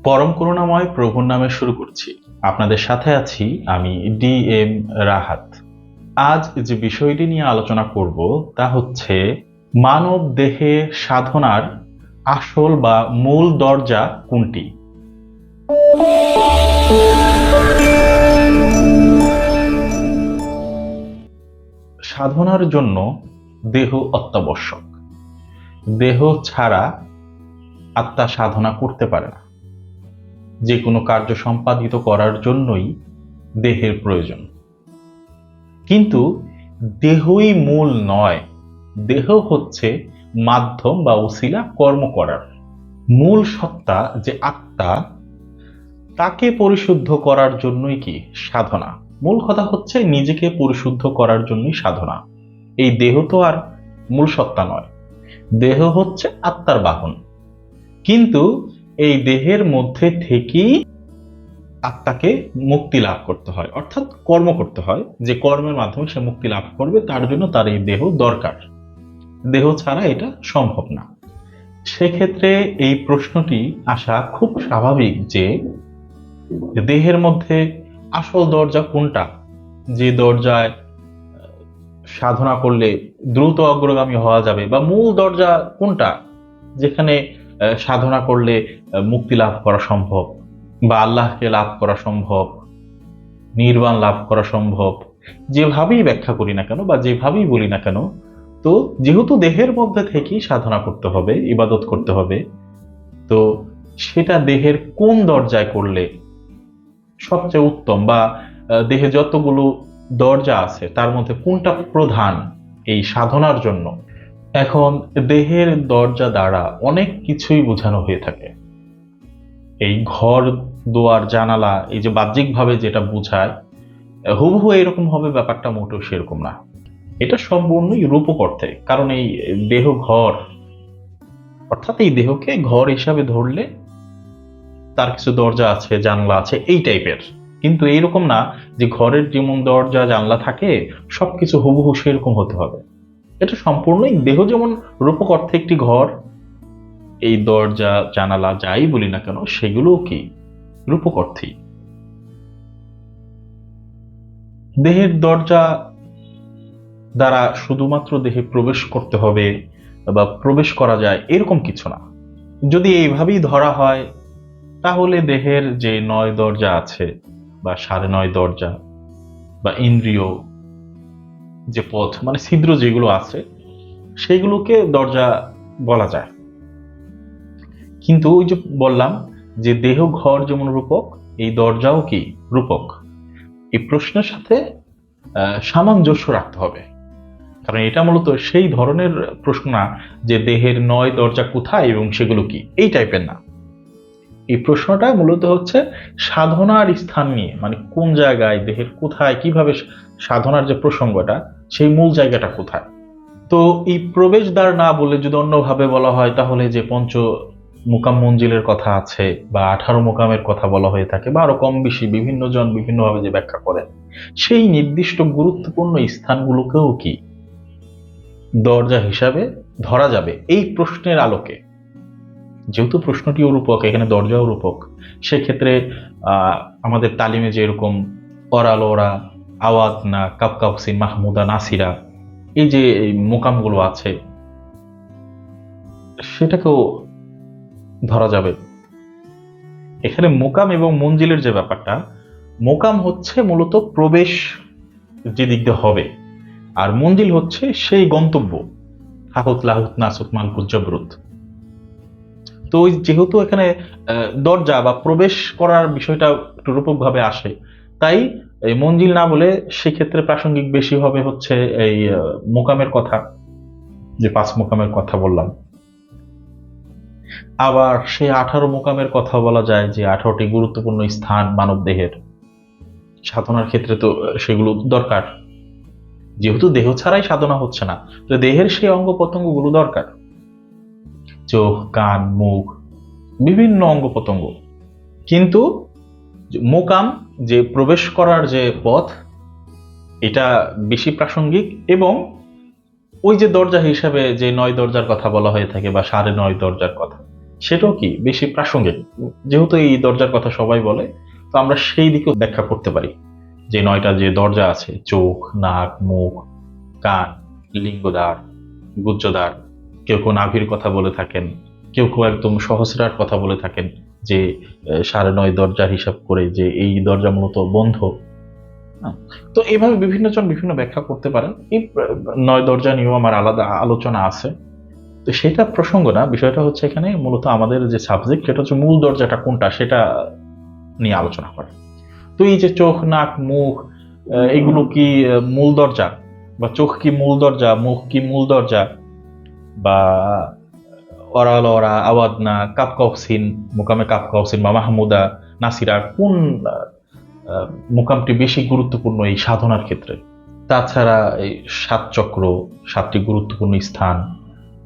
পরম করুণাময় প্রভুর নামে শুরু করছি। আপনাদের সাথে আছি আমি DM রাহাত। আজ যে বিষয়টি নিয়ে আলোচনা করব তা হচ্ছে মানব দেহে সাধনার আসল বা মূল দরজা কোনটি। সাধনার জন্য দেহ অত্যাবশ্যক। দেহ ছাড়া আত্মা সাধনা করতে পারে না। যে কোনো কার্য সম্পাদিত করার জন্যই দেহের প্রয়োজন। কিন্তু দেহই মূল নয়, দেহ হচ্ছে মাধ্যম বা উসিলা কর্ম করার। মূল সত্তা যে আত্মা, তাকে পরিশুদ্ধ করার জন্যই কি সাধনা। মূল কথা হচ্ছে নিজেকে পরিশুদ্ধ করার জন্যই সাধনা। এই দেহ তো আর মূল সত্তা নয়, দেহ হচ্ছে আত্মার বাহন। কিন্তু এই দেহের মধ্যে থেকেই আত্মাকে মুক্তি লাভ করতে হয়, অর্থাৎ কর্ম করতে হয়। যে কর্মের মাধ্যমে সে মুক্তি লাভ করবে তার জন্য তার এই দেহ দরকার। দেহ ছাড়া এটা সম্ভব না। সেক্ষেত্রে এই প্রশ্নটি আসা খুব স্বাভাবিক যে দেহের মধ্যে আসল দরজা কোনটা, যে দরজায় সাধনা করলে দ্রুত অগ্রগামী হওয়া যাবে, বা মূল দরজা কোনটা যেখানে সাধনা করলে মুক্তি লাভ করা সম্ভব, বা আল্লাহকে লাভ করা সম্ভব, নির্বাণ লাভ করা সম্ভব। যেভাবেই ব্যাখ্যা করি না কেন বা যেভাবেই বলি না কেন, তো যেহেতু দেহের মধ্যে থেকেই সাধনা করতে হবে, ইবাদত করতে হবে, তো সেটা দেহের কোন দরজায় করলে সবচেয়ে উত্তম, বা দেহে যতগুলো দরজা আছে তার মধ্যে কোনটা প্রধান এই সাধনার জন্য। এখন দেহের দরজা দ্বারা অনেক কিছুই বোঝানো হয়ে থাকে। এই ঘর, দুয়ার, জানালা, এই যে বাহ্যিকভাবে যেটা বোঝায়, হুবহু এরকম হবে ব্যাপারটা মোটেও সেরকম না। এটা সম্পূর্ণই রূপক অর্থে। কারণ এই দেহ ঘর, অর্থাৎ এই দেহকে ঘর হিসাবে ধরলে তার কিছু দরজা আছে, জানলা আছে, এই টাইপের। কিন্তু এইরকম না যে ঘরের যেমন দরজা জানলা থাকে সবকিছু হুবহু সেরকম হতে হবে। এটা সম্পূর্ণই দেহ যেমন রূপক অর্থে একটি ঘর, এই দরজা জানালা যাই বলি না কেন সেগুলোও কি রূপক অর্থেই। দেহের দরজা দ্বারা শুধুমাত্র দেহে প্রবেশ করতে হবে বা প্রবেশ করা যায় এরকম কিছু না। যদি এইভাবেই ধরা হয় তাহলে দেহের যে 9 দরজা আছে বা 9.5 দরজা বা ইন্দ্রিয়, যে পথ মানে ছিদ্র যেগুলো আছে সেগুলোকে দরজা বলা যায়। কিন্তু ওই যে বললাম যে দেহ ঘর যেমন রূপক, এই দরজাও কি রূপক। এই প্রশ্নের সাথে সামঞ্জস্য রাখতে হবে। কারণ এটা মূলত সেই ধরনের প্রশ্ন না যে দেহের 9 দরজা কোথায় এবং সেগুলো কি, এই টাইপের না। এই প্রশ্নটা মূলত হচ্ছে সাধনার স্থান নিয়ে, মানে কোন জায়গায় দেহের কোথায় কিভাবে সাধনার যে প্রসঙ্গটা, সেই মূল জায়গাটা কোথায়। তো এই প্রবেশদ্বার না বলে যদি অন্যভাবে বলা হয় তাহলে যে মোকাম মঞ্জিলের কথা আছে বা 18 মোকামের কথা বলা হয়ে থাকে, বা আরো কম বেশি বিভিন্ন জন বিভিন্নভাবে যে ব্যাখ্যা করেন, সেই নির্দিষ্ট গুরুত্বপূর্ণ স্থানগুলোকেও কি দরজা হিসাবে ধরা যাবে এই প্রশ্নের আলোকে। যেহেতু প্রশ্নটিও রূপক, এখানে দরজাও রূপক, সেক্ষেত্রে আমাদের তালিমে যে এরকম অরাল ওরা, আওয়াদনা, কাপকাউসিন, মাহমুদা, নাসিরা, এই যে মোকামগুলো আছে সেটাকেও ধরা যাবে। এখানে মোকাম এবং মঞ্জিলের যে ব্যাপারটা, মোকাম হচ্ছে মূলত প্রবেশ যে দিক দিয়ে হবে, আর মঞ্জিল হচ্ছে সেই গন্তব্য, হাহুত লাহুত নাসুত মালকুত জবরুত। তো ওই যেহেতু এখানে দরজা বা প্রবেশ করার বিষয়টা একটু রূপক ভাবে আসে, তাই এই মঞ্জিল না বলে সেক্ষেত্রে প্রাসঙ্গিক বেশি হবে হচ্ছে এই মোকামের কথা, যে 5 মোকামের কথা বললাম। আবার সেই 18 মোকামের কথা বলা যায়, যে 18টি গুরুত্বপূর্ণ স্থান মানব দেহের সাধনার ক্ষেত্রে, তো সেগুলো দরকার। যেহেতু দেহ ছাড়াই সাধনা হচ্ছে না, তো দেহের সেই অঙ্গ প্রত্যঙ্গ গুলো দরকার, চোখ, কান, মুখ, বিভিন্ন অঙ্গ প্রত্যঙ্গ। কিন্তু মোকাম, যে প্রবেশ করার যে পথ, এটা বেশি প্রাসঙ্গিক। এবং ওই যে দরজা হিসাবে যে 9 দরজার কথা বলা হয়ে থাকে বা 9.5 দরজার কথা, সেটাও কি বেশি প্রাসঙ্গিক। যেহেতু এই দরজার কথা সবাই বলে, তো আমরা সেই দিকেও ব্যাখ্যা করতে পারি যে 9টা যে দরজা আছে, চোখ, নাক, মুখ, কান, লিঙ্গদ্বার, গুহ্যদ্বার, কেউ কেউ নাভির কথা বলে থাকেন, কেউ কেউ একদম সহস্রার কথা বলে থাকেন যে 9.5 দরজার হিসাব করে যে এই দরজা মূলত বন্ধ। হ্যাঁ, তো এইভাবে বিভিন্ন জন বিভিন্ন ব্যাখ্যা করতে পারেন। এই 9 দরজা নিয়েও আমার আলাদা আলোচনা আছে। তো সেটা প্রসঙ্গ না, বিষয়টা হচ্ছে এখানে মূলত আমাদের যে সাবজেক্ট সেটা হচ্ছে মূল দরজাটা কোনটা সেটা নিয়ে আলোচনা করা। তো এই যে চোখ, নাক, মুখ, এগুলো কি মূল দরজা, বা চোখ কি মূল দরজা, মুখ কি মূল দরজা, বা অরাল অরা আওয়াদনা কাপ কাউসিন মুকামে কাপ কাউসিন বা মাহমুদা নাসিরা কোন মুকামটি বেশি গুরুত্বপূর্ণ এই সাধনার ক্ষেত্রে? তাছাড়া এই 7 চক্র, 7টি গুরুত্বপূর্ণ স্থান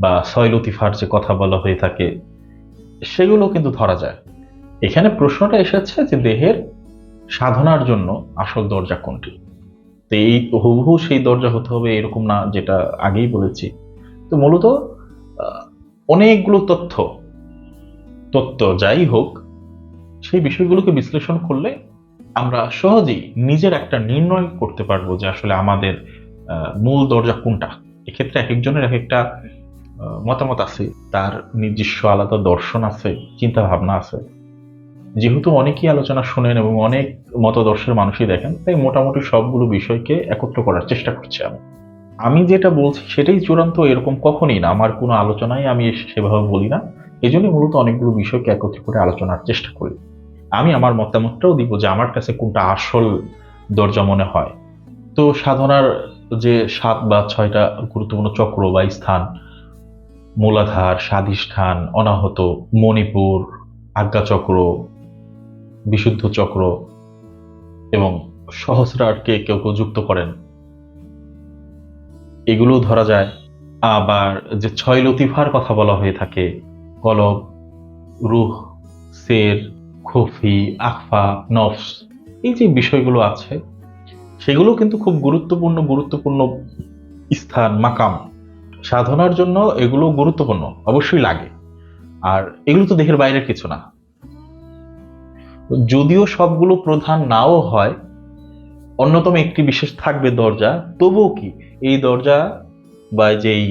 বা 6 লতিফার যে কথা বলা হয়ে থাকে, সেগুলো কিন্তু ধরা যায়। এখানে প্রশ্নটা এসেছে যে দেহের সাধনার জন্য আসল দরজা কোনটি। তো এই হুবহু সেই দরজা হতে হবে এরকম না, যেটা আগেই বলেছি। তো মূলত অনেকগুলো তত্ত্ব যাই হোক, সেই বিষয়গুলোকে বিশ্লেষণ করলে আমরা সহজেই নিজের একটা নির্ণয় করতে পারবো যে আসলে আমাদের মূল দরজা কোনটা। এক্ষেত্রে এক একজনের এক একটা মতামত আছে, তার নিজস্ব আলাদা দর্শন আছে, চিন্তা ভাবনা আছে। যেহেতু অনেকেই আলোচনা শুনেন এবং অনেক মতদর্শের মানুষই দেখেন, তাই মোটামুটি সবগুলো বিষয়কে একত্র করার চেষ্টা করছি আমি যেটা বলছি সেটাই চূড়ান্ত এরকম কখনই না, আমার কোনো আলোচনায় আমি সেভাবে বলি না। এই জন্য মূলত অনেকগুলো বিষয়কে একত্র করে আলোচনার চেষ্টা করি। আমি আমার মতামতটাও দিব যে আমার কাছে কোনটা আসল দরজা মনে হয়। তো সাধনার যে 7 বা 6টা গুরুত্বপূর্ণ চক্র বা স্থান, মূলাধার, স্বাধিষ্ঠান, অনাহত, মণিপুর, আজ্ঞাচক্র, বিশুদ্ধ চক্র এবং সহস্রারকে কেউ কেউ যুক্ত করেন, এগুলো ধরা যায়। আবার যে 6 লতিফার কথা বলা হয়ে থাকে, কলব, রুহ, সের, খুফি, আখফা, নফস, এই যে বিষয়গুলো আছে সেগুলো কিন্তু খুব গুরুত্বপূর্ণ স্থান, মাকাম। সাধনার জন্য এগুলো গুরুত্বপূর্ণ, অবশ্যই লাগে। আর এগুলো তো দেহের বাইরের কিছু না। যদিও সবগুলো প্রধান নাও হয়, অন্যতম একটি বিশেষ থাকবে দরজা, তবুও কি এই দরজা বা যেই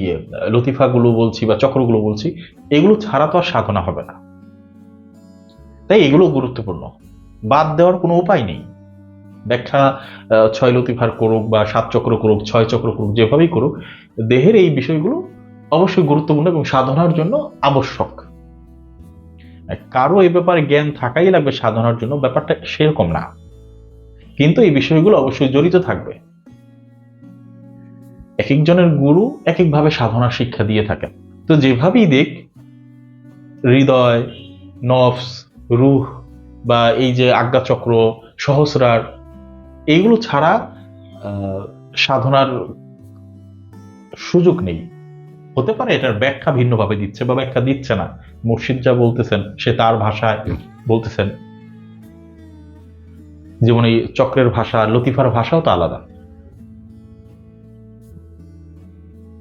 লতিফাগুলো বলছি বা চক্রগুলো বলছি, এগুলো ছাড়া তো আর সাধনা হবে না। তাই এগুলো গুরুত্বপূর্ণ, বাদ দেওয়ার কোনো উপায় নেই। ব্যাখ্যা 6 লতিফার করুক বা 7 চক্র করুক, 6 চক্র করুক, যেভাবেই করুক, দেহের এই বিষয়গুলো অবশ্যই গুরুত্বপূর্ণ এবং সাধনার জন্য আবশ্যক। কারো এ ব্যাপারে জ্ঞান থাকাই লাগবে সাধনার জন্য, ব্যাপারটা সেরকম না, কিন্তু এই বিষয়গুলো অবশ্যই জড়িত থাকবে। এক একজনের গুরু এক একভাবে সাধনার শিক্ষা দিয়ে থাকেন। তো যেভাবেই দেখ, হৃদয়, নফস, রুহ বা এই যে আজ্ঞাচক্র, সহস্রার, এইগুলো ছাড়া সাধনার সুযোগ নেই। হতে পারে এটার ব্যাখ্যা ভিন্নভাবে দিচ্ছে বা ব্যাখ্যা দিচ্ছে না, মুর্শিদ যা বলতেছেন সে তার ভাষায় বলতেছেন। যেমন এই চক্রের ভাষা, লতিফার ভাষাও তো আলাদা।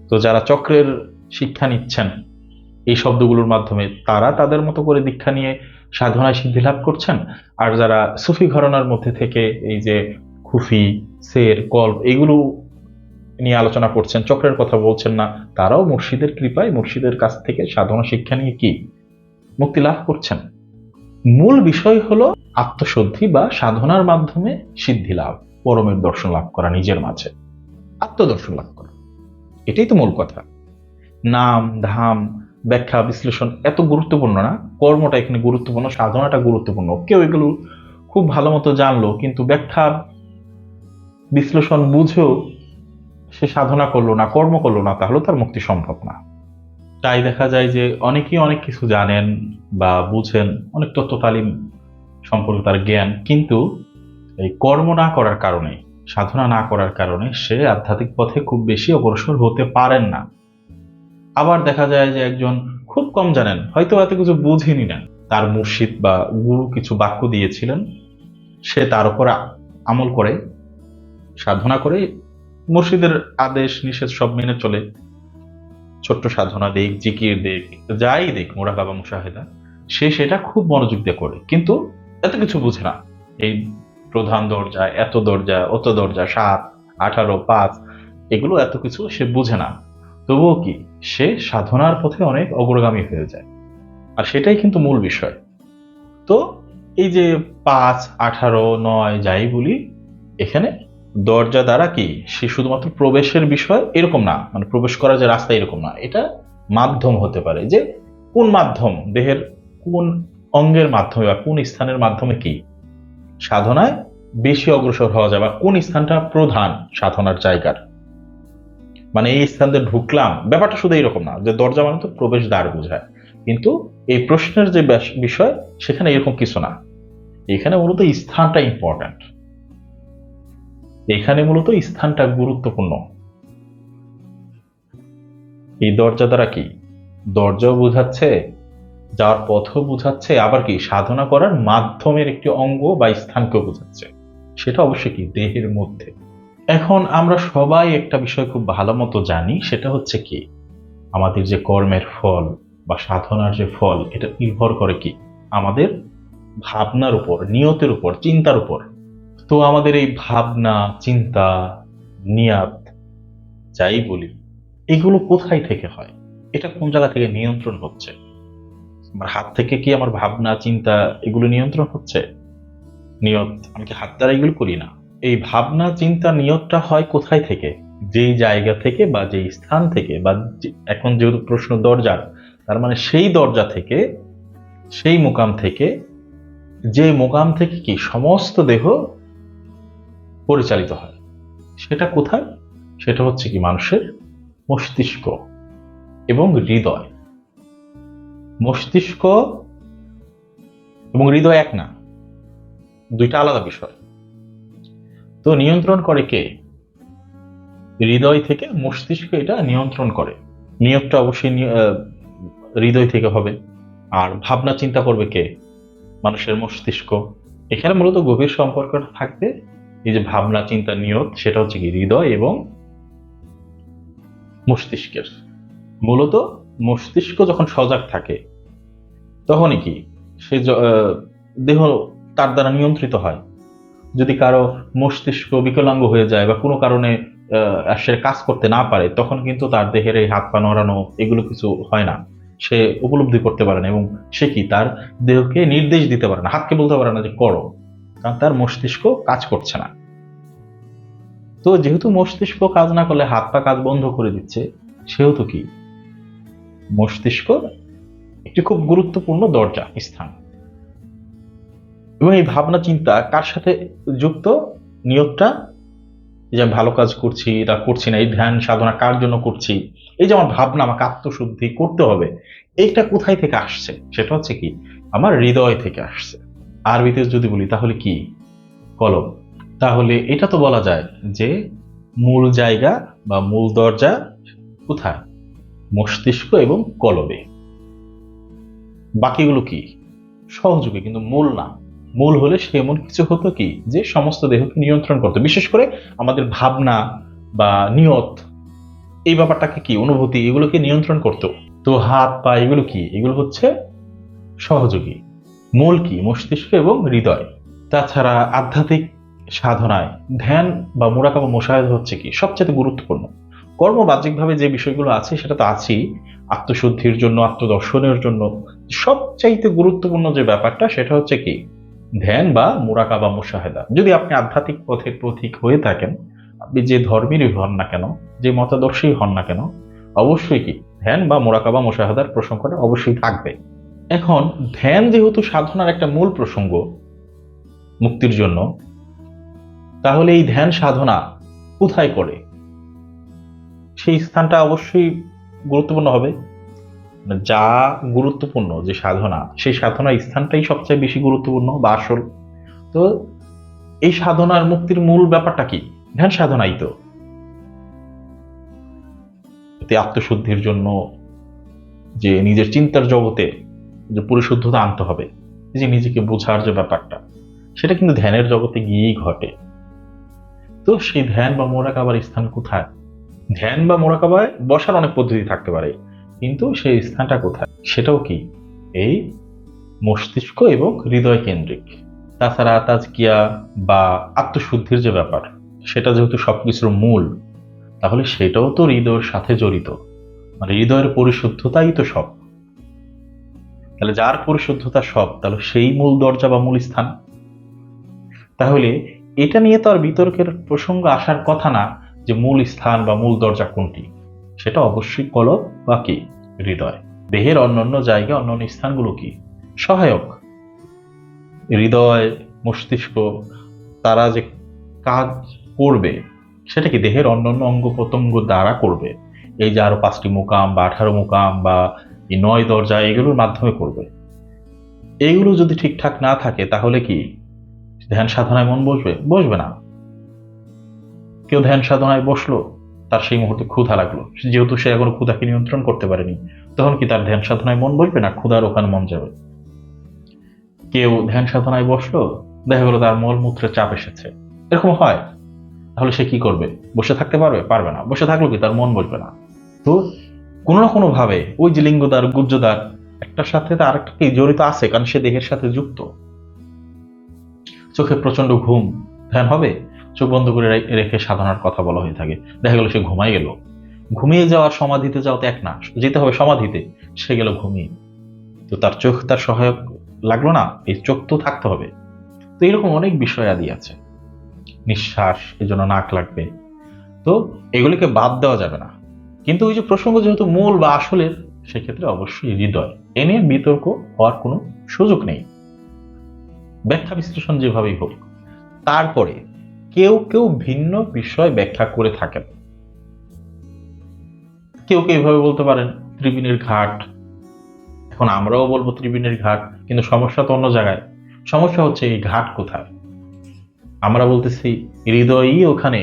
তো যারা চক্রের শিক্ষা নিচ্ছেন এই শব্দগুলোর মাধ্যমে, তারা তাদের মতো করে দীক্ষা নিয়ে সাধনায় সিদ্ধি লাভ করছেন। আর যারা সুফি ঘরানার মধ্যে থেকে এই যে খুফি, সের, কল্প এগুলো নিয়ে আলোচনা করছেন, চক্রের কথা বলছেন না, তারাও মুর্শিদের কৃপায়, মুর্শিদের কাছ থেকে সাধনা শিক্ষা নিয়ে কি মুক্তি লাভ করছেন। মূল বিষয় হলো আত্মশুদ্ধি বা সাধনার মাধ্যমে সিদ্ধি লাভ, পরমের দর্শন লাভ করা, নিজের মাঝে আত্মদর্শন লাভ করা, এটাই তো মূল কথা। নাম ধাম, ব্যাখ্যা বিশ্লেষণ এত গুরুত্বপূর্ণ না, কর্মটা এখানে গুরুত্বপূর্ণ, সাধনাটা গুরুত্বপূর্ণ। কেউ এগুলো খুব ভালো মতো জানলো কিন্তু ব্যাখ্যা বিশ্লেষণ বুঝেও সে সাধনা করলো না, কর্ম করলো না, তাহলে তার মুক্তি সম্ভব না। তাই দেখা যায় যে অনেকেই অনেক কিছু জানেন বা বুঝেন, অনেক তত্ত্ব তালিম সম্পর্কে তার জ্ঞান, কিন্তু এই কর্ম না করার কারণে, সাধনা না করার কারণে সে আধ্যাত্মিক পথে খুব বেশি অগ্রসর হতে পারেন না। আবার দেখা যায় যে একজন খুব কম জানেন, হয়তো এত কিছু বুঝেনি না, তার মুর্শিদ বা গুরু কিছু বাক্য দিয়েছিলেন, সে তার উপর আমল করে, সাধনা করে, মুর্শিদের আদেশ নিষেধ সব মেনে চলে, ছোট্ট সাধনা দেখ, জিকির দেখ, যাই দেখ, মুরাকাবা মুশাহেদা, সে সেটা খুব মনোযোগ দিয়ে করে, কিন্তু এত কিছু বুঝে না। এই প্রধান দরজা, এত দরজা, অত দরজা, 7, 18, 5, এগুলো এত কিছু সে বুঝে না। তবুও কি, সে সাধনার পথে অনেক অগ্রগামী হয়ে যায়। আর সেটাই কিন্তু মূল বিষয়। তো এই যে 5, 18, 9 যাই বলি, এখানে দরজা দ্বারা কি সে শুধুমাত্র প্রবেশের বিষয় এরকম না, মানে প্রবেশ করার যে রাস্তা এরকম না, এটা মাধ্যম হতে পারে। যে কোন মাধ্যম, দেহের কোন অঙ্গের মাধ্যমে বা কোন স্থানের মাধ্যমে কি সাধনায় বেশি অগ্রসর হওয়া যায়, বা কোন স্থানটা প্রধান সাধনার জায়গার, মানে এই স্থান দিয়ে ঢুকলাম, ব্যাপারটা শুধু এরকম না যে দরজা মানে তো প্রবেশ দ্বার বোঝায়, কিন্তু এই প্রশ্নের যে বিষয় সেখানে এরকম কিছু না। এখানে মূলত স্থানটা ইম্পর্ট্যান্ট, এখানে মূলত স্থানটা গুরুত্বপূর্ণ। এই দরজা দ্বারা কি দরজাও বোঝাচ্ছে, যাওয়ার পথও বোঝাচ্ছে, আবার কি সাধনা করার মাধ্যমের একটি অঙ্গ বা স্থানকেও বোঝাচ্ছে। সেটা অবশ্যই কি দেহের মধ্যে। এখন আমরা সবাই একটা বিষয় খুব ভালো মতো জানি, সেটা হচ্ছে কি আমাদের যে কর্মের ফল বা সাধনার যে ফল, এটা নির্ভর করে কি আমাদের ভাবনার উপর, নিয়তের উপর, চিন্তার উপর। তো আমাদের এই ভাবনা, চিন্তা, নিয়াত যাই বলি, এগুলো কোথায় থেকে হয়, এটা কোন জায়গা থেকে নিয়ন্ত্রণ হচ্ছে? আমার হাত থেকে কি আমার ভাবনা, চিন্তা এগুলো নিয়ন্ত্রণ হচ্ছে? নিয়ত, আমি কি হাত দ্বারা এগুলো করি না। এই ভাবনা, চিন্তা, নিয়তটা হয় কোথায় থেকে? যেই জায়গা থেকে বা যেই স্থান থেকে, বা এখন যেহেতু প্রশ্ন দরজার, তার মানে সেই দরজা থেকে, সেই মোকাম থেকে, যে মোকাম থেকে কি সমস্ত দেহ পরিচালিত হয়। সেটা কোথায়? সেটা হচ্ছে কি মানুষের মস্তিষ্ক এবং হৃদয়। মস্তিষ্ক এবং হৃদয় এক না, দুইটা আলাদা বিষয়। তো নিয়ন্ত্রণ করে কে? হৃদয় থেকে মস্তিষ্ক এটা নিয়ন্ত্রণ করে। নিয়তটা অবশ্যই হৃদয় থেকে হবে। আর ভাবনা চিন্তা করবে কে? মানুষের মস্তিষ্ক। এখানে মূলত গভীর সম্পর্কটা থাকবে এই যে ভাবনা, চিন্তা, নিয়ত, সেটা হচ্ছে কি হৃদয় এবং মস্তিষ্কের। মূলত মস্তিষ্ক যখন সজাগ থাকে তখনই কি সে দেহ তার দ্বারা নিয়ন্ত্রিত হয়। যদি কারো মস্তিষ্ক বিকলাঙ্গ হয়ে যায় বা কোনো কারণে সে কাজ করতে না পারে, তখন কিন্তু তার দেহের এই হাত পা নড়ানো এগুলো কিছু হয় না, সে উপলব্ধি করতে পারে না, এবং সে কি তার দেহকে নির্দেশ দিতে পারে না, হাতকে বলতে পারে না যে করো, কারণ তার মস্তিষ্ক কাজ করছে না। তো যেহেতু মস্তিষ্ক কাজ না করলে হাত পা কাজ বন্ধ করে দিচ্ছে, সেহেতু কি মস্তিষ্ক একটি খুব গুরুত্বপূর্ণ দরজা স্থান। এবং এই ভাবনা চিন্তা কার সাথে যুক্ত? নিয়তটা, এই যে আমি ভালো কাজ করছি, এটা করছি না, এই ধ্যান সাধনা কার জন্য করছি, এই যে আমার ভাবনা, আমাকে আত্মশুদ্ধি করতে হবে, এইটা কোথায় থেকে আসছে? সেটা হচ্ছে কি আমার হৃদয় থেকে আসছে। আরবিতে যদি বলি তাহলে কি কলব। তাহলে এটা তো বলা যায় যে মূল জায়গা বা মূল দরজা কোথায়? মস্তিষ্ক এবং কলবে। বাকিগুলো কি সহযোগী, কিন্তু মূল না। মূল হলে সে এমন কিছু হতো কি যে সমস্ত দেহকে নিয়ন্ত্রণ করতো, বিশেষ করে আমাদের ভাবনা বা নিয়ত, এই ব্যাপারটাকে কি অনুভূতি, এগুলোকে নিয়ন্ত্রণ করতো। তো হাত পা এগুলো কি? এগুলো হচ্ছে সহযোগী। মূল কি মস্তিষ্ক এবং হৃদয়। তাছাড়া আধ্যাত্মিক সাধনায় ধ্যান বা মুরাকাবা মুশাহাদা হচ্ছে কি সবচেয়ে গুরুত্বপূর্ণ। কর্ম বাহ্যিকভাবে যে বিষয়গুলো আছে সেটা তো আছেই, আত্মশুদ্ধির জন্য, আত্মদর্শনের জন্য সবচাইতে গুরুত্বপূর্ণ যে ব্যাপারটা সেটা হচ্ছে কি ধ্যান বা মুরাকাবা মুশাহাদা। যদি আপনি আধ্যাত্মিক পথের পথিক হয়ে থাকেন, আপনি যে ধর্মেরই হন না কেন, যে মতাদর্শী হন না কেন, অবশ্যই কি ধ্যান বা মুরাকাবা মুশাহাদার প্রসঙ্গটা অবশ্যই থাকবে। এখন ধ্যান যেহেতু সাধনার একটা মূল প্রসঙ্গ মুক্তির জন্য, তাহলে এই ধ্যান সাধনা কোথায় করে? সেই স্থানটা অবশ্যই গুরুত্বপূর্ণ হবে। যা গুরুত্বপূর্ণ যে সাধনা, সেই সাধনার স্থানটাই সবচেয়ে বেশি গুরুত্বপূর্ণ বা আসল। তো এই সাধনার মুক্তির মূল ব্যাপারটা কি? ধ্যান সাধনাই তো। এতে আত্মশুদ্ধির জন্য যে নিজের চিন্তার জগতে যে পরিশুদ্ধতা আনতে হবে, যে নিজেকে বোঝার যে ব্যাপারটা, সেটা কিন্তু ধ্যানের জগতে গিয়েই ঘটে। তো সেই ধ্যান বা মুরাকাবার স্থান কোথায়? ধ্যান বা মোরাকাবায় বসার অনেক পদ্ধতি থাকতে পারে, কিন্তু সেই স্থানটা কোথায় সেটাও কি এই মস্তিষ্ক এবং হৃদয় কেন্দ্রিক। তাছাড়া তাজকিয়া বা আত্মশুদ্ধির যে ব্যাপার, সেটা যেহেতু সবকিছুর মূল, তাহলে সেটাও তো হৃদয়ের সাথে জড়িত। মানে হৃদয়ের পরিশুদ্ধতাই তো সব। তাহলে যার পরিশুদ্ধতা সব, তাহলে সেই মূল দরজা বা মূল স্থান। তাহলে এটা নিয়ে তো আর বিতর্কের প্রসঙ্গ আসার কথা না যে মূল স্থান বা মূল দরজা কোনটি। সেটা অবশ্যই কলব বা কি হৃদয়। দেহের অন্যান্য জায়গা, অন্যান্য স্থানগুলো কি সহায়ক। হৃদয়, মস্তিষ্ক, তারা যে কাজ করবে সেটা কি দেহের অন্যান্য অঙ্গ প্রত্যঙ্গ দ্বারা করবে। এই যে আরো 5টি মুকাম বা 18 মুকাম বা এই 9 দরজা, এগুলোর মাধ্যমে করবে। এইগুলো যদি ঠিকঠাক না থাকে, তাহলে কি ধ্যান সাধনায় মন বসবে? বসবে না। কেউ ধ্যান সাধনায় বসলো, তার সেই মুহূর্তে ক্ষুধা লাগলো, যেহেতু সে এখনো ক্ষুধাকে নিয়ন্ত্রণ করতে পারেনি, তখন কি তার ধ্যান সাধনায় মন বসবে না ক্ষুধার ওখানে মন যাবে? কেউ ধ্যান সাধনায় বসলো, দেখা গেলো তার মলমূত্রে চাপ এসেছে, এরকম হয়, তাহলে সে কি করবে? বসে থাকতে পারবে? পারবে না। বসে থাকলো কি তার মন বসবে না। তো কোনো না কোনো ভাবে ওই যে লিঙ্গদ্বার, গুহ্যদ্বার, একটার সাথে তো আরেকটা কি জড়িত আছে, কারণ সে দেহের সাথে যুক্ত। চোখে প্রচন্ড ঘুম, ধ্যান হবে? চোখ বন্ধ করে রেখে সাধনার কথা বলা হয়ে থাকে, দেখা গেল সে ঘুমাই গেল। ঘুমিয়ে যাওয়ার সমাধিতে যাওয়া তো এক না, যেতে হবে সমাধিতে, সে গেল ঘুমিয়ে। তো তার চোখ তার সহায়ক লাগলো না, এই চোখ তো থাকতে হবে। তো এরকম অনেক বিষয় আদি আছে। নিঃশ্বাস, এই জন্য নাক লাগবে। তো এগুলিকে বাদ দেওয়া যাবে না। কিন্তু ওই যে প্রসঙ্গ যেহেতু মূল বা আসলের, সেক্ষেত্রে অবশ্যই হৃদয়। এ নিয়ে বিতর্ক হওয়ার কোনো সুযোগ নেই, ব্যাখ্যা বিশ্লেষণ যেভাবেই হোক। তারপরে কেউ কেউ ভিন্ন বিষয় ব্যাখ্যা করে থাকেন। কেউ কেউ এভাবে বলতে পারেন ত্রিবেণীর ঘাট। এখন আমরাও বলবো ত্রিবেণীর ঘাট, কিন্তু সমস্যা তো অন্য জায়গায়। সমস্যা হচ্ছে এই ঘাট কোথায়। আমরা বলতেছি হৃদয়ই ওখানে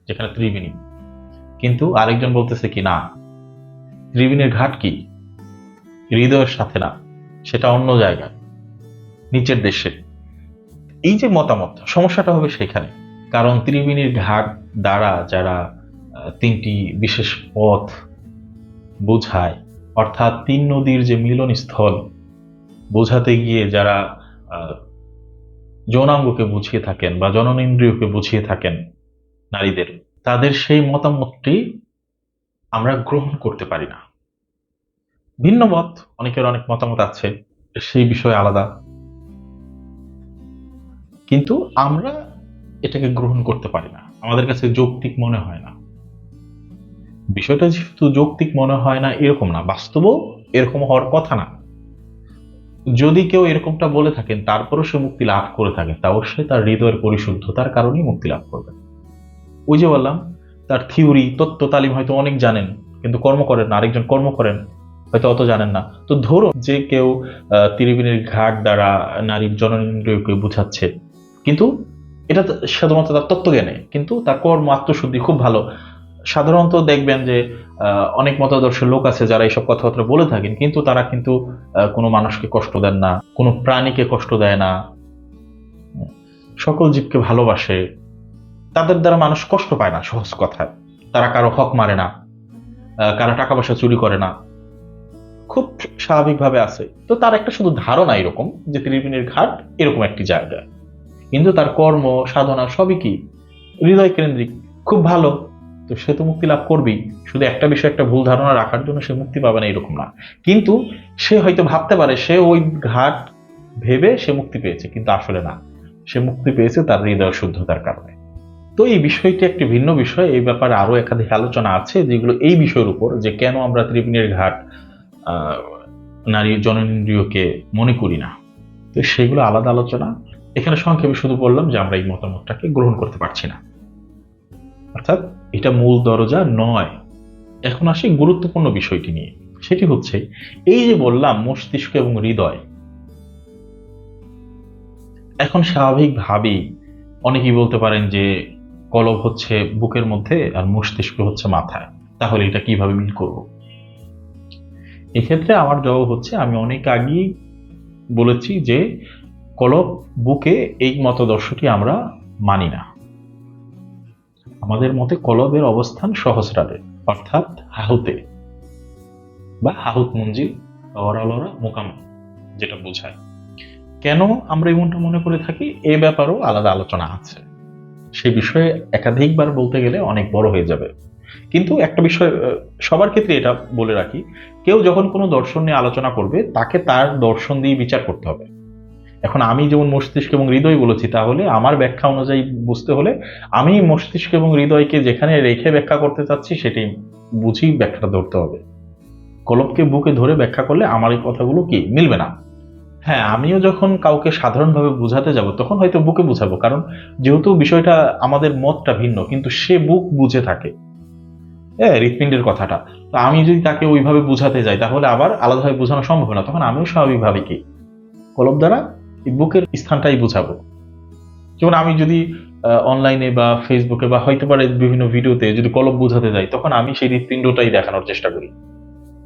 যেখানে ত্রিবেণী, কিন্তু আরেকজন বলতেছে কি না, ত্রিবেণীর ঘাট কি হৃদয়ের সাথে না, সেটা অন্য জায়গায়, নিচের দেশে। এই যে মতামত, সমস্যাটা হবে সেখানে। কারণ ত্রিবেণীর ঘাট দ্বারা যারা 3টি বিশেষ পথ বোঝায়, অর্থাৎ 3 নদীর যে মিলনস্থল বোঝাতে গিয়ে যারা আহ, যৌনাঙ্গকে বুঝিয়ে থাকেন বা জননেন্দ্রিয়কে বুঝিয়ে থাকেন নারীদের, তাদের সেই মতামতটি আমরা গ্রহণ করতে পারি না। ভিন্ন মত, অনেকের অনেক মতামত আছে, সেই বিষয় আলাদা, কিন্তু আমরা এটাকে গ্রহণ করতে পারি না, আমাদের কাছে যৌক্তিক মনে হয় না। বিষয়টা যেহেতু যৌক্তিক মনে হয় না এরকম না, বাস্তবেও এরকম হওয়ার কথা না। যদি কেউ এরকমটা বলে থাকেন তারপরও সে মুক্তি লাভ করে থাকে, তা অবশ্যই তার হৃদয়ের পরিশুদ্ধতার কারণেই মুক্তি লাভ করবে। ওই যে বললাম, তার থিওরি, তত্ত্ব তালিম হয়তো অনেক জানেন, কিন্তু কর্ম করেন না। আরেকজন কর্ম করেন, হয়তো অত জানেন না। তো ধরুন যে কেউ ত্রিবেণীর ঘাট দ্বারা নারীর জননেন্দ্রিয়কে বুঝাচ্ছে, কিন্তু এটা শুধুমাত্র তার তত্ত্বজ্ঞানে, কিন্তু তার কর্ম আত্মশুদ্ধি খুব ভালো। সাধারণত দেখবেন যে অনেক মতাদর্শের লোক আছে যারা এইসব কথাবার্তা বলে থাকেন, কিন্তু তারা কিন্তু কোনো মানুষকে কষ্ট দেন না, কোনো প্রাণীকে কষ্ট দেয় না, সকল জীবকে ভালোবাসে। তাদের দ্বারা মানুষ কষ্ট পায় না, সহজ কথায়। তারা কারো হক মারে না, কারো টাকা পয়সা চুরি করে না, খুব স্বাভাবিকভাবে আছে। তো তার একটা শুধু ধারণা এরকম যে ত্রিবেণীর ঘাট এরকম একটি জায়গা, কিন্তু তার কর্ম সাধনা সবই কি হৃদয় কেন্দ্রিক, খুব ভালো। তো সে তো মুক্তি লাভ করবেই। শুধু একটা বিষয়, একটা ভুল ধারণা রাখার জন্য সে মুক্তি পাবে না এরকম না। কিন্তু সে হয়তো ভাবতে পারে সে ওই ঘাট ভেবে সে মুক্তি পেয়েছে, কিন্তু আসলে না, সে মুক্তি পেয়েছে তার হৃদয় শুদ্ধতার কারণে। তো এই বিষয়টি একটি ভিন্ন বিষয়, এই ব্যাপারে আরো একাধিক আলোচনা আছে যেগুলো এই বিষয়ের উপর, যে কেন আমরা ত্রিবেণীর ঘাট আহ নারী জননেন্দ্রিয়কে মনে করি না। তো সেগুলো আলাদা আলোচনা। এখানে সংক্ষেপে শুধু বললাম যে আমরা এই মতামতটাকে গ্রহণ করতে পারছি না, অর্থাৎ এটা মূল দরজা নয়। এখন আসি গুরুত্বপূর্ণ বিষয়টি নিয়ে, সেটি হচ্ছে এই যে বললাম মস্তিষ্ক এবং হৃদয়। এখন স্বাভাবিকভাবেই অনেকেই বলতে পারেন যে কলব হচ্ছে বুকের মধ্যে আর মস্তিষ্ক হচ্ছে মাথায়, তাহলে এটা কিভাবে মিল করব? এক্ষেত্রে আমার জবাব হচ্ছে, আমি অনেক আগেই বলেছি যে কলব বুকে, এই মতাদর্শটি আমরা মানি না। আমাদের মতে কলবের অবস্থান সহস্রারে, অর্থাৎ হাহুতে বা হাহুত মঞ্জিল, অরালরা মোকাম, যেটা বোঝায়। কেন আমরা এমনটা মনে করে থাকি এ ব্যাপারেও আলাদা আলোচনা আছে, সে বিষয়ে একাধিকবার বলতে গেলে অনেক বড় হয়ে যাবে। কিন্তু একটা বিষয় সবার ক্ষেত্রে এটা বলে রাখি, কেউ যখন কোনো দর্শন নিয়ে আলোচনা করবে তাকে তার দর্শন দিয়ে বিচার করতে হবে। এখন আমি যেমন মস্তিষ্ক এবং হৃদয় বলেছি, তাহলে আমার ব্যাখ্যা অনুযায়ী বুঝতে হলে আমি মস্তিষ্ক এবং হৃদয়কে যেখানে রেখে ব্যাখ্যা করতে চাচ্ছি সেটাই বুঝি ব্যাখ্যাটা ধরতে হবে। কলবকে বুকে ধরে ব্যাখ্যা করলে আমার এই কথাগুলো কি মিলবে না। হ্যাঁ, আমিও যখন কাউকে সাধারণভাবে বুঝাতে যাব তখন হয়তো বুকে বুঝাবো, কারণ যেহেতু বিষয়টা আমাদের মতটা ভিন্ন, কিন্তু সে বুক বুঝে থাকে হ্যাঁ হৃৎপিণ্ডের কথাটা। তো আমি যদি তাকে ওইভাবে বুঝাতে যাই তাহলে আবার আলাদাভাবে বোঝানো সম্ভব না, তখন আমিও স্বাভাবিকভাবে কি কলব দ্বারা এই বুকের স্থানটাই বুঝাবো। যেমন আমি যদি অনলাইনে বা ফেসবুকে বা হয়তো পারে বিভিন্ন ভিডিওতে যদি কলব বোঝাতে যাই, তখন আমি সেই হৃৎপিণ্ডটাই দেখানোর চেষ্টা করি।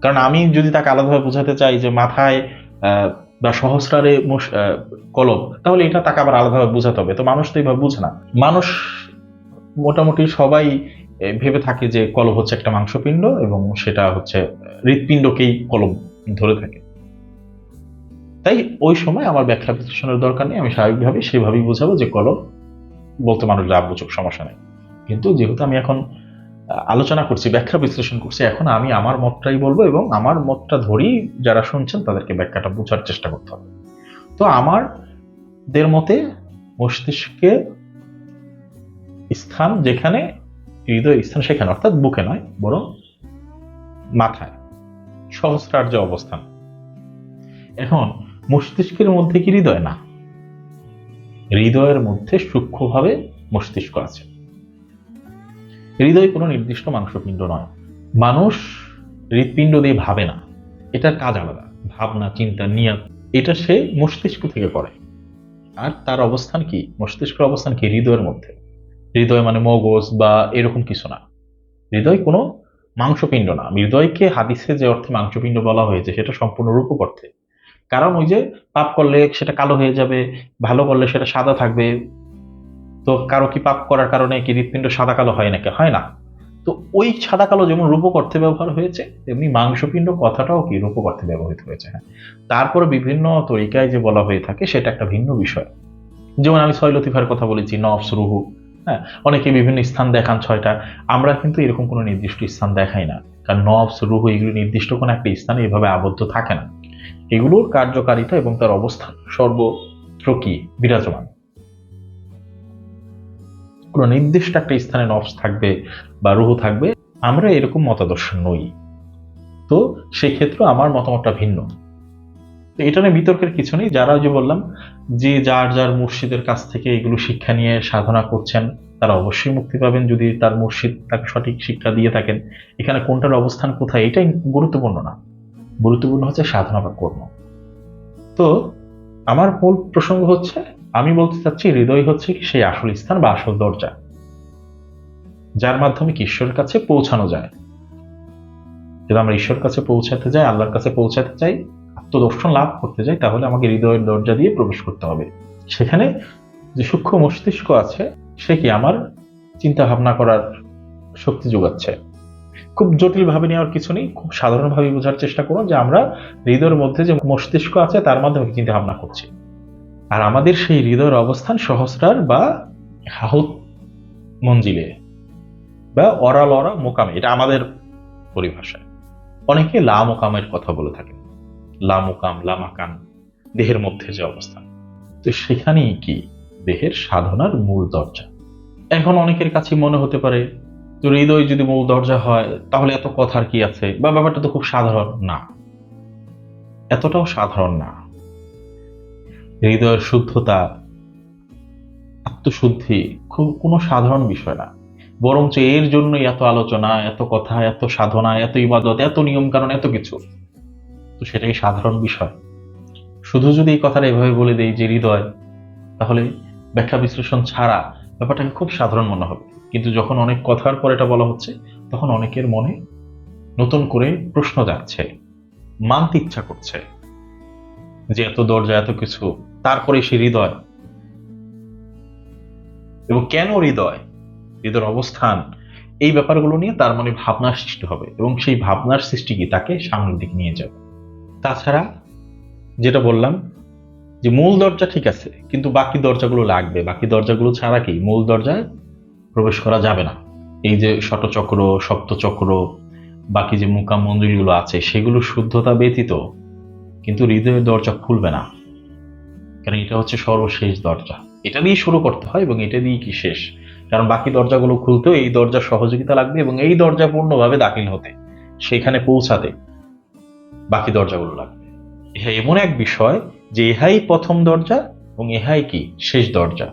কারণ আমি যদি তাকে আলাদাভাবে বোঝাতে চাই যে মাথায় বা সহস্রারে কলব, তাহলে এটা তাকে আবার আলাদাভাবে বোঝাতে হবে। তো মানুষ তো এইভাবে বুঝে না। মানুষ মোটামুটি সবাই ভেবে থাকে যে কলব হচ্ছে একটা মাংসপিণ্ড এবং সেটা হচ্ছে হৃৎপিণ্ডকেই কলব ধরে থাকে। তাই ওই সময় আমার ব্যাখ্যা বিশ্লেষণের দরকার নেই, আমি স্বাভাবিকভাবে সেভাবেই বোঝাবো যে কলব বলতে মানুষ যা বুঝুক, সমস্যা নেই। কিন্তু যেহেতু আমি এখন আলোচনা করছি, ব্যাখ্যা বিশ্লেষণ করছি, এখন আমি আমার মতটাই বলবো এবং আমার মতটা ধরেই যারা শুনছেন তাদেরকে ব্যাখ্যাটা বোঝার চেষ্টা করতে হবে। তো আমাদের মতে মস্তিষ্কে স্থান যেখানে, হৃদয় স্থান সেখানে, অর্থাৎ বুকে নয় বরং মাথায়, সহস্রার যে অবস্থান। এখন মস্তিষ্কের মধ্যে কি হৃদয়? না, হৃদয়ের মধ্যে সূক্ষ্মভাবে মস্তিষ্ক আছে। হৃদয় কোনো নির্দিষ্ট মাংসপিণ্ড নয়। মানুষ হৃৎপিণ্ড দিয়ে ভাবে না, এটার কাজ আলাদা। ভাবনা, চিন্তা, নিয়ত এটা সে মস্তিষ্ক থেকে করে। আর তার অবস্থান কি? মস্তিষ্কের অবস্থান কি? হৃদয়ের মধ্যে। হৃদয় মানে মগজ বা এরকম কিছু না। হৃদয় কোনো মাংসপিণ্ড না। হৃদয়কে হাদিসে যে অর্থে মাংসপিণ্ড বলা হয়েছে সেটা সম্পূর্ণ রূপক অর্থে। কারণ ওই যে পাপ করলে সেটা কালো হয়ে যাবে, ভালো করলে সেটা সাদা থাকবে। তো কারো কি পাপ করার কারণে কি হৃৎপিণ্ড সাদা কালো হয় নাকি? হয় না। তো ওই সাদা কালো যেমন রূপক অর্থে ব্যবহার হয়েছে, তেমনি মাংসপিণ্ড কথাটাও কি রূপক অর্থে ব্যবহৃত হয়েছে। হ্যাঁ, তারপরে বিভিন্ন তরিকায় যে বলা হয়ে থাকে সেটা একটা ভিন্ন বিষয়। যেমন আমি 6 লতিফার কথা বলেছি, নফস, রুহু। হ্যাঁ, অনেকে বিভিন্ন স্থান দেখান 6টা। আমরা কিন্তু এরকম কোনো নির্দিষ্ট স্থান দেখাই না, কারণ নফস, রুহু এগুলো নির্দিষ্ট কোনো একটা স্থানে এভাবে আবদ্ধ থাকে না। এগুলোর কার্যকারিতা এবং তার অবস্থান সর্বত্র কি বিরাজমান। কোনো নির্দিষ্ট একটা স্থানে নফস থাকবে বা রুহু থাকবে, আমরা এরকম মতাদর্শ নই। তো সেক্ষেত্রে আমার মতামতটা ভিন্ন। তো এটা নিয়ে বিতর্কের কিছু নেই। যারা যে বললাম যে যার যার মুর্শিদের কাছ থেকে এগুলো শিক্ষা নিয়ে সাধনা করছেন তারা অবশ্যই মুক্তি পাবেন, যদি তার মুর্শিদ তাকে সঠিক শিক্ষা দিয়ে থাকেন। এখানে কোনটার অবস্থান কোথায় এটাই গুরুত্বপূর্ণ না, গুরুত্বপূর্ণ হচ্ছে সাধনা বা কর্ম। তো আমার মূল প্রসঙ্গ হচ্ছে, আমি বলতে চাচ্ছি হৃদয় হচ্ছে কি সেই আসল স্থান বা আসল দরজা, যার মাধ্যমে কি ঈশ্বরের কাছে পৌঁছানো যায়। যদি আমরা ঈশ্বরের কাছে পৌঁছাতে যাই, আল্লাহর কাছে পৌঁছাতে চাই, আত্মদর্শন লাভ করতে চাই, তাহলে আমাকে হৃদয়ের দরজা দিয়ে প্রবেশ করতে হবে। সেখানে যে সূক্ষ্ম মস্তিষ্ক আছে সে কি আমার চিন্তা ভাবনা করার শক্তি যোগাচ্ছে। খুব জটিল ভাবে নেওয়ার কিছু নেই, খুব সাধারণভাবে বোঝার চেষ্টা করুন যে আমরা হৃদয়ের মধ্যে যে মস্তিষ্ক আছে তার মাধ্যমে চিন্তা ভাবনা করছি। আর আমাদের সেই হৃদয়ের অবস্থান সহস্রার বা হাহুত মঞ্জিলে বা অরা লরা মোকামে, এটা আমাদের পরিভাষায়। অনেকে লা মোকামের কথা বলে থাকেন, লা মোকাম, লা মাকান, দেহের মধ্যে যে অবস্থান। তো সেখানেই কি দেহের সাধনার মূল দরজা। এখন অনেকের কাছে মনে হতে পারে তো হৃদয় যদি মূল দরজা হয় তাহলে এত কথার কি আছে, বা ব্যাপারটা তো খুব সাধারণ। না, এতটাও সাধারণ না। হৃদয়ের শুদ্ধতা, আত্মশুদ্ধি খুব কোনো সাধারণ বিষয় না, বরঞ্চ এর জন্যই এত আলোচনা, এত কথা, এত সাধনা, এত ইবাদত, এত নিয়ম কানুন, এত কিছু। তো সেটাই সাধারণ বিষয়। শুধু যদি এই কথাটা এভাবে বলে দেই যে হৃদয়, তাহলে ব্যাখ্যা বিশ্লেষণ ছাড়া ব্যাপারটাকে খুব সাধারণ মনে হবে। কিন্তু যখন অনেক কথার পর এটা বলা হচ্ছে, তখন অনেকের মনে নতুন করে প্রশ্ন যাচ্ছে, মানতে ইচ্ছা করছে যে এত দরজা, এত কিছু, তারপরে সে হৃদয়। এবং কেন হৃদয়? হৃদয়ের অবস্থান, এই ব্যাপারগুলো নিয়ে তার মনে ভাবনার সৃষ্টি হবে এবং সেই ভাবনার সৃষ্টি কি তাকে সামনের দিকে নিয়ে যাবে। তাছাড়া যেটা বললাম যে মূল দরজা ঠিক আছে, কিন্তু বাকি দরজাগুলো লাগবে। বাকি দরজাগুলো ছাড়া কি মূল দরজায় প্রবেশ করা যাবে না। এই যে ষটচক্র, সপ্তচক্র, বাকি যে মুকাম মন্দিরগুলো আছে সেগুলো শুদ্ধতা ব্যতীত কিন্তু হৃদয়ের দরজা খুলবে না, কারণ এটা হচ্ছে সর্বশেষ দরজা। এটা দিয়ে শুরু করতে হয় এবং এটা দিয়ে কি শেষ, কারণ বাকি দরজাগুলো খুলতেও এই দরজার সহযোগিতা লাগবে এবং এই দরজা পূর্ণভাবে দাখিল হতে, সেখানে পৌঁছাতে বাকি দরজাগুলো লাগবে। ইহা এমন এক বিষয় যে ইহাই প্রথম দরজা এবং ইহাই কি শেষ দরজা।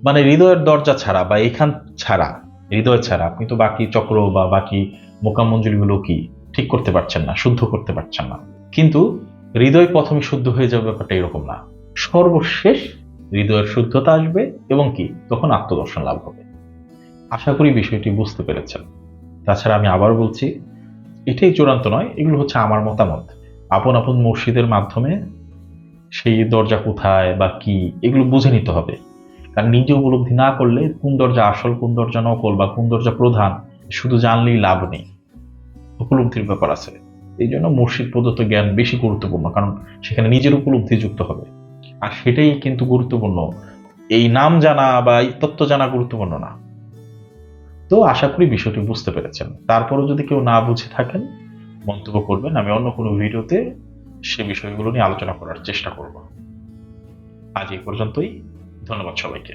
মানে হৃদয়ের দরজা ছাড়া বা এখান ছাড়া, হৃদয় ছাড়া আপনি তো বাকি চক্র বা বাকি মোকামঞ্জুরিগুলো কি ঠিক করতে পারছেন না, শুদ্ধ করতে পারছেন না। কিন্তু হৃদয় প্রথমে শুদ্ধ হয়ে যাবে ব্যাপারটা এরকম না, সর্বশেষ হৃদয়ের শুদ্ধতা আসবে এবং কি তখন আত্মদর্শন লাভ হবে। আশা করি বিষয়টি বুঝতে পেরেছেন। তাছাড়া আমি আবার বলছি, এটাই চূড়ান্ত নয়, এগুলো হচ্ছে আমার মতামত। আপন আপন মসজিদের মাধ্যমে সেই দরজা কোথায় বা কি এগুলো বুঝে নিতে হবে, কারণ নিজে উপলব্ধি না করলে কোন দরজা আসল, কোন দরজা নকল বা কোন দরজা প্রধান শুধু জানলেই লাভ নেই, উপলব্ধির ব্যাপার আছে। এই জন্য মসজিদ প্রদত্ত জ্ঞান বেশি গুরুত্বপূর্ণ, কারণ সেখানে নিজের উপলব্ধি যুক্ত হবে। আর সেটাই কিন্তু গুরুত্বপূর্ণ, এই নাম জানা বা এই তত্ত্ব জানা গুরুত্বপূর্ণ না। তো আশা করি বিষয়টি বুঝতে পেরেছেন। তারপরও যদি কেউ না বুঝে থাকেন মন্তব্য করবেন, আমি অন্য কোনো ভিডিওতে সে বিষয়গুলো নিয়ে আলোচনা করার চেষ্টা করব। আজ এই পর্যন্তই, ধন্যবাদ সবাইকে।